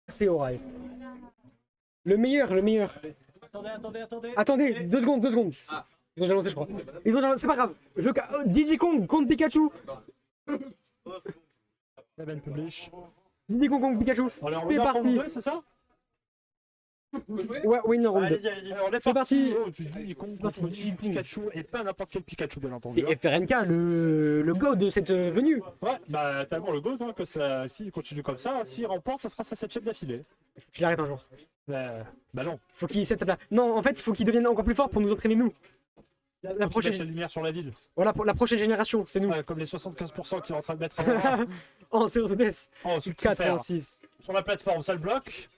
C'est Aura. Le meilleur, le meilleur. Attendez. Attendez, 2 secondes, 2 secondes. Ils ont déjà lancé, je crois. C'est pas grave. Diddy Kong contre Pikachu. Ben Publish. Diddy Kong contre Pikachu. C'est parti. C'est ça? Ouais, oui, non, round 2. Allez, C'est parti. Oh, tu dis C'est parti. Diddy Pikachu et pas n'importe quel Pikachu, bien entendu. C'est FRNK, le go de cette venue. Ouais, bah tellement le go, toi, que ça, s'il continue comme ça, s'il remporte, ça sera sa 7ème d'affilée. Faut qu'il arrête un jour. Bah non. Faut qu'il set sa place. Non, en fait, faut qu'il devienne encore plus fort pour nous entraîner, nous. La Prochaine prochaine, la lumière sur la ville. voilà, pour la prochaine génération, c'est nous. Ouais, comme les 75% qu'il est en train de mettre En Zero to Death. oh, sous 86. sur la plateforme, ça le bloque.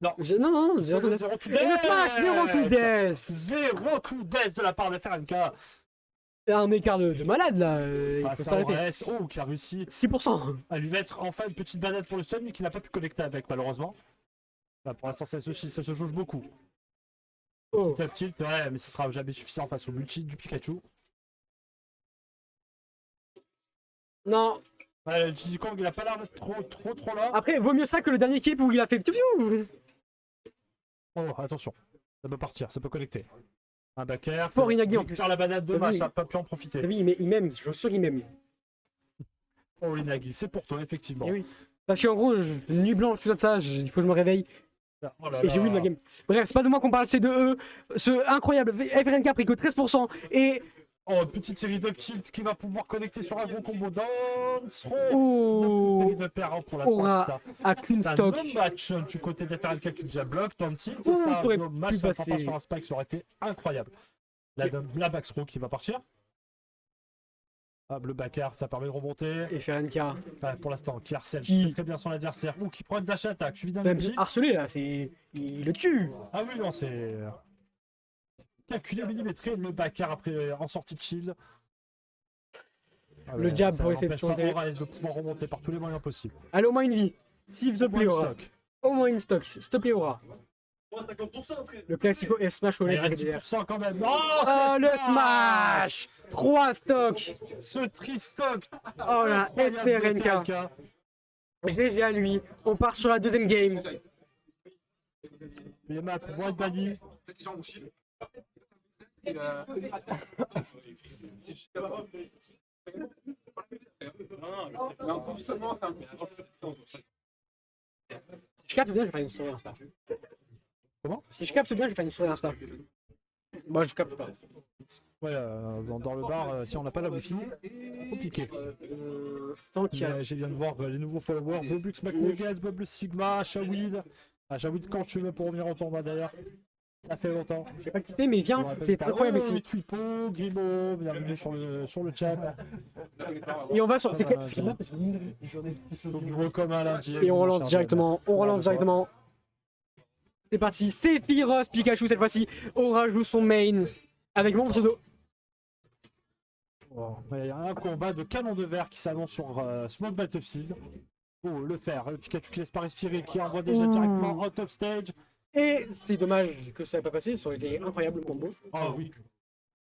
Non, non, Zero to Death. Zero to Et le flash, Zero to Death. Zero to Death de la part de FRNK. Il y a un écart de malade, là. Il Ah, faut ça s'arrêter. reste. Oh, qui a réussi 6%. à lui mettre enfin une petite banane pour le stun, mais qu'il n'a pas pu connecter avec, malheureusement. Là, pour l'instant, ça se jauge beaucoup. Oh. Top tilt, ouais, mais ce sera jamais suffisant face au multi du Pikachu. Non. Ouais, le Diddy Kong, il a pas l'air d'être trop là. Après, vaut mieux ça que le dernier clip où il a fait piou piou. Oh, attention, ça peut partir, ça peut connecter. Un backer. Fort Inagi en plus. Faire la banane, T'as dommage, vu, ça n'a pas pu en profiter. T'as vu, il m'aime, je suis sûr qu'il m'aime. Fort Inagi, c'est pour toi, effectivement. Eh oui. Parce qu'en gros, nuit blanche, tout ça de ça, il faut que je me réveille. Oh là Et j'ai là. win ma game. Bref, c'est pas de moi qu'on parle, c'est de eux. Ce incroyable FRNK a pris que 13%. Et. Oh, une petite série de tilt qui va pouvoir connecter sur un gros combo dans Throw. Oh. Une petite série de paires hein, pour l'instant. Aura à qu'une C'est un stock. non-match du côté de FRNK qui déjà bloque dans le tilt. Oh, C'est ça, ça un aurait no-match, pu ça passer. part sur un spike, ça aurait été incroyable. La back throw qui va partir. Ah, le backer, ça permet de remonter. FRNK. Ouais, pour l'instant, qui harcèle Qui très bien son adversaire. Ou qui prend une dash attack. Suivi d'un Même ulti. harcelé là, c'est. Il le tue. Ah oui, non, c'est. Calculé, millimétré. Le backer après en sortie de shield. Ah Le ouais, jab ça pour essayer de n'empêche pas tenter. Aura de pouvoir remonter par tous les moyens possibles. Allez, au moins une vie. S'il te plaît, One Aura. stock. Au moins une stock. S'il te plaît, Aura. Moins 50% après. Le classico F smash au Il lait reste derrière. 10% quand même. Oh, Oh, le smash 3 stocks. Ce tri-stock. Oh la FRNK. GG à lui. On part sur la deuxième game. Les maps vont être bannis. Si je capte bien, je vais faire une story Insta. Comment? Si je capte bien, je vais faire une story Insta. Moi, je capte pas. Ouais, dans le bar, si on n'a pas la wifi, c'est compliqué. Tant qu'il y a. Mais je viens de voir les nouveaux followers. Bobux, McNuggets, Bob le Sigma, Shawid. Ah, Shawid, quand tu veux pour revenir en tournoi d'ailleurs. Ça fait longtemps. Je vais pas quitter, mais viens, c'est incroyable ici. Twipo, Grimaud, bienvenue sur le chat. Et on va sur. C'est Donc, gros comme un lundi. Et on relance directement. On relance directement. C'est parti. Sephiroth Pikachu cette fois-ci. Aura joue son main avec mon pseudo. Bon, il y a un combat de canon de verre qui s'annonce sur Smoke Battlefield. Oh, le fer, le Pikachu qui laisse pas respirer, qui envoie déjà directement out of stage. Et c'est dommage que ça n'ait pas passé. Ça aurait été incroyable le combo. Oh oui.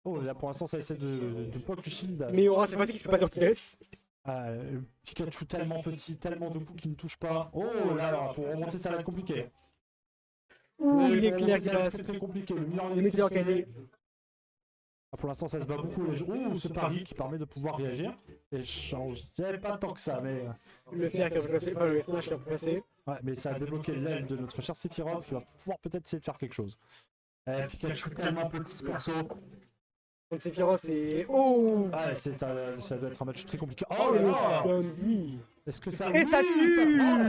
Oh, là pour l'instant, ça essaie de pop le shield. Mais Aura cette fois-ci qui se passe sur TS. Pikachu tellement petit, tellement de coups qui ne touche pas. Oh là là, pour remonter, ça va être compliqué. Ouh, Oui, il est pour clair remonter, qui ça va être passe. très compliqué. Le Le météore qui a électricité. été. Ah, pour l'instant, ça se bat beaucoup. Oh, ce pari qui permet de pouvoir réagir. Et change. J'avais pas tant que ça, mais. Le fer qui a pu passer. Enfin, le flash qui a pu passer. Ouais, mais ça a débloqué l'aile de notre cher Sephiroth qui va pouvoir peut-être essayer de faire quelque chose. Pikachu tellement petit perso. Contre Sephiroth, c'est. Oh Ah, ça doit être un match très compliqué. Oh Oh là là. Donkey. Est-ce que ça. Et ça tue.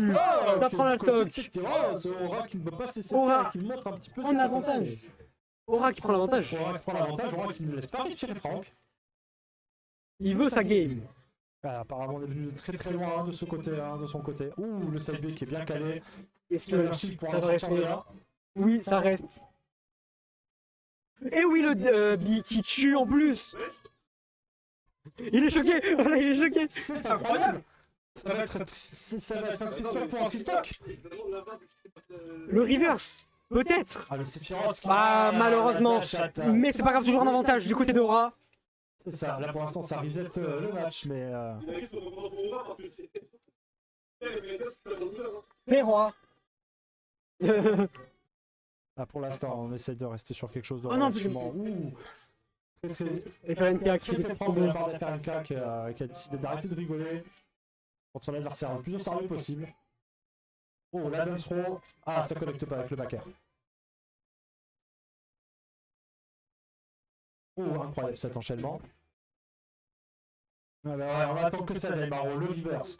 Ça prend la stock. C'est Aura qui ne peut pas se laisser Aura faire, qui montre un petit peu en ses avantage. capacités. Aura qui prend l'avantage. Aura qui prend l'avantage, Aura qui ne laisse pas réussir Franck. Il veut sa game. Ah, apparemment, on est venu de très très loin de ce côté-là, de son côté. Ouh, le side B qui est bien calé. Est-ce Le que shield pour ça va un sortir de rester? là. Oui, ça reste. Et oui, le B qui tue en plus. Il est choqué. Voilà, il est choqué. C'est incroyable. Ça va être un tristock pour un tristock. Le reverse. Peut-être. Ah, le Sephiroth qui- Ah, malheureusement. la chatte. Mais c'est pas grave, toujours un avantage du côté d'Aura. C'est ça, là pour l'instant ça reset le match, mais Mais roi. Ah, pour l'instant, on essaie de rester sur quelque chose de Oh non, relativement... Ouh. Et FRNK qui fait Très des très petits fort de la combos. part d'FRNK qui a décidé d'arrêter de rigoler contre son adversaire le plus au sérieux possible. Oh, la dance throw. Ah, ça connecte pas avec le backer. Oh, incroyable cet enchaînement. Ah bah ouais, on attend que ça démarre, le reverse.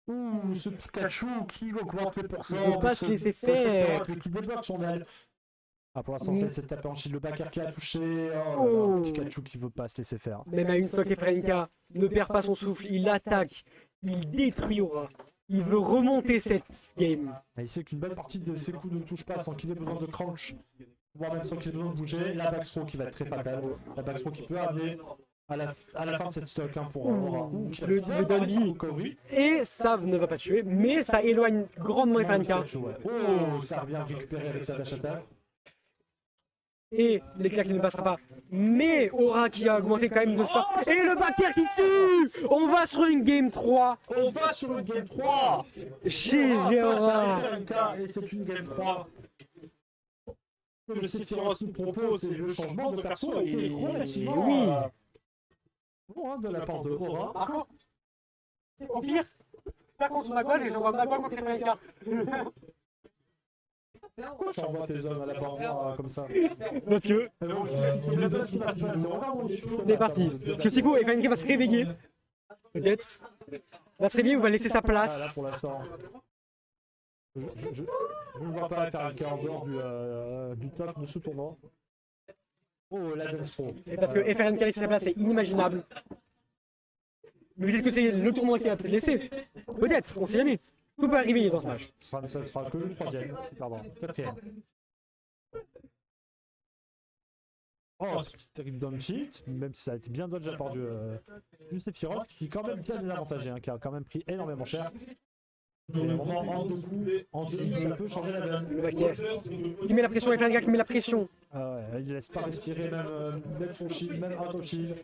Ouh, ce Pikachu qui augmente les pourcents. Il faut pas se laisser faire. Qui débloque son aile. Ah, pour l'instant, c'est tapé en shield le backer qui a touché. Oh, Oh. là là, Pikachu qui veut pas se laisser faire. Même à une fois qu'Efrenka ne perd pas son souffle, il attaque, il détruit Aura. Il veut remonter cette game. Et il sait qu'une bonne partie de ses coups ne touchent pas sans qu'il ait besoin de crunch, voire même sans qu'il ait besoin de bouger. La backthrow qui va être très fatale. La backthrow qui peut amener à la fin de cette stock pour Aura. Ouh, qui a Le bien Dundee. réussi au recovery. Et ça ne va pas tuer, mais ça éloigne grandement Efrenka. Pikachu, ouais. Oh, ça revient récupérer avec sa dash attack. Et l'éclair qui ne passera pas. Mais Aura qui a augmenté quand même de ça. Et le backer qui tue. On va sur une game 3. On va sur une game 3 Chez Aura. Et c'est une game 3 que le Sephiroth nous propose, et le changement de perso a été relativement oui. Bon, hein, de la part de Aura. Par contre, c'est au pire. Pas contre Magua, et j'envoie Magua contre Efrenka. Pourquoi tu envoies tes hommes à la barre comme ça? Parce que c'est parti. Parce que c'est cool, Efrenka va se réveiller. Peut-être. Va se réveiller ou va laisser sa Ah, là, place. pour l'instant. Je ne vois pas faire un cas en dehors du top de ce tournoi. Oh, la dance throw. Et parce que FRNK laisser sa place, c'est inimaginable. Mais peut-être que c'est le tournoi qui va peut-être laisser. Peut-être, on sait jamais. Tout peut arriver dans ce match. Ça ne sera que le troisième. Pardon, quatrième. Oh, ce petit terrible down shift, même si ça a été bien dodge de la part du Sephiroth, qui est quand même bien désavantagé, hein, qui a quand même pris énormément cher. Et à un moment, en deux coups, en deux, ça peut changer la donne. Le backer. Qui met la pression, FRNK qui met la pression. Ah ouais, il laisse pas respirer même son shield, même out of shield.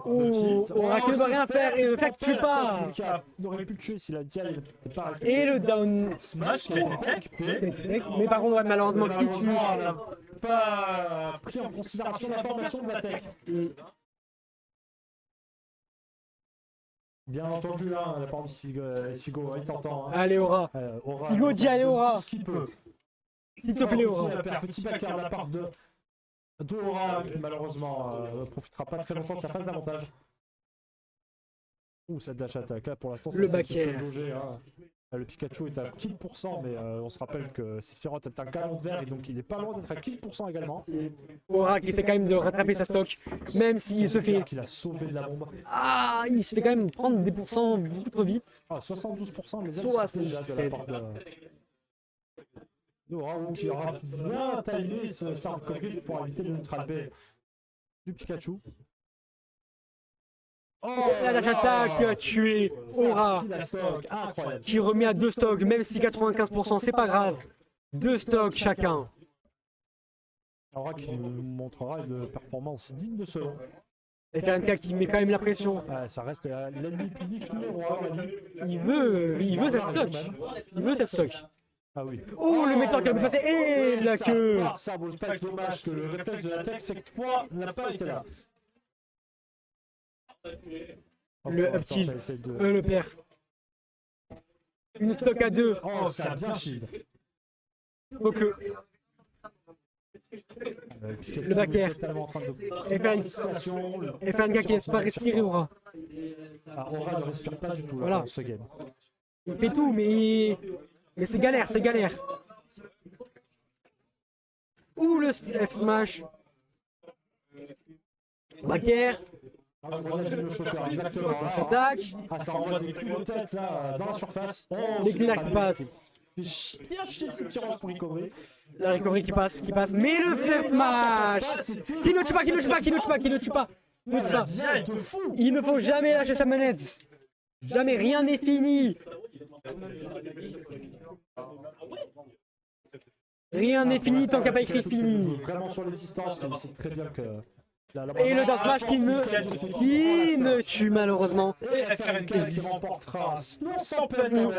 Oh, Aura qui ne va rien faire et le fait que tue pas. Il aurait pu le tuer s'il a dit il n'était pas respecté. Et le down Smash qui a été tech, mais par contre, ouais, malheureusement, qui tue. on n'a pas pris en considération l'information de la tech. Bien entendu, hein, la part du Sigo, il t'entend. Hein. Allez, Aura. Aura, Sigo dit allez, Aura. tout ce qu'il peut. S'il te plaît, Aura. Petit backer de la part de Aura, qui malheureusement ne profitera pas très longtemps de sa phase d'avantage. Ouh, cette dash attack là pour l'instant, Le c'est backer. jauger, hein. Le Pikachu est à kill %, mais on se rappelle que Sephiroth est un canon de verre et donc il est pas loin d'être à kill % également. Aura qui essaie quand même de rattraper sa stock, même s'il se fait. Qu'il a sauvé de la bombe. Ah, il se fait quand même prendre des pourcents beaucoup trop vite. Ah, 72%, mais 77. de la part de Aura, qui aura bien timé sa recovery pour éviter le neutral B du Pikachu. Oh, La dash attack qui a tué Aura, incroyable. qui remet à 2 stocks, même si 95%, c'est pas grave. 2 stocks chacun. Aura qui nous montrera une performance digne de ce nom. FRNK qui met quand même la pression. Ça reste l'ennemi public numéro 1. Il veut cette stock. Il veut cette stock. Ah oui. Oh, le météore qui a pu passer. Et la queue. Ça vaut pas être dommage que le réflexe de la tech, c'est que toi n'a pas été là. Le up tilt. Le père. Une stock à 2. Oh, ça a bien shield. Faut que. Le backer. FRNK qui laisse pas respirer Aura. Aura ne respire pas du tout là, Voilà. dans ce game. Il fait tout, mais c'est galère, c'est galère. Ouh, le F smash. Backer. Exactement. S'attaque. Ah, ça envoie des coups de tête là, dans la surface. Oh, L'éclair qui passe. Bien chier ce tirage pour recovery. La recovery qui passe. Mais le F smash. Qui ne tue pas, qui ne tue pas, qui ne tue pas, qui ne tue pas. Ne tue pas. Il ne faut jamais lâcher sa manette. Jamais, rien n'est fini. Rien n'est fini tant qu'il n'y a pas écrit fini. Vraiment sur les distances, mais c'est très bien que Et le Dark Smash qui me tue malheureusement. Et FRNK qui remportera non sans peine quand même.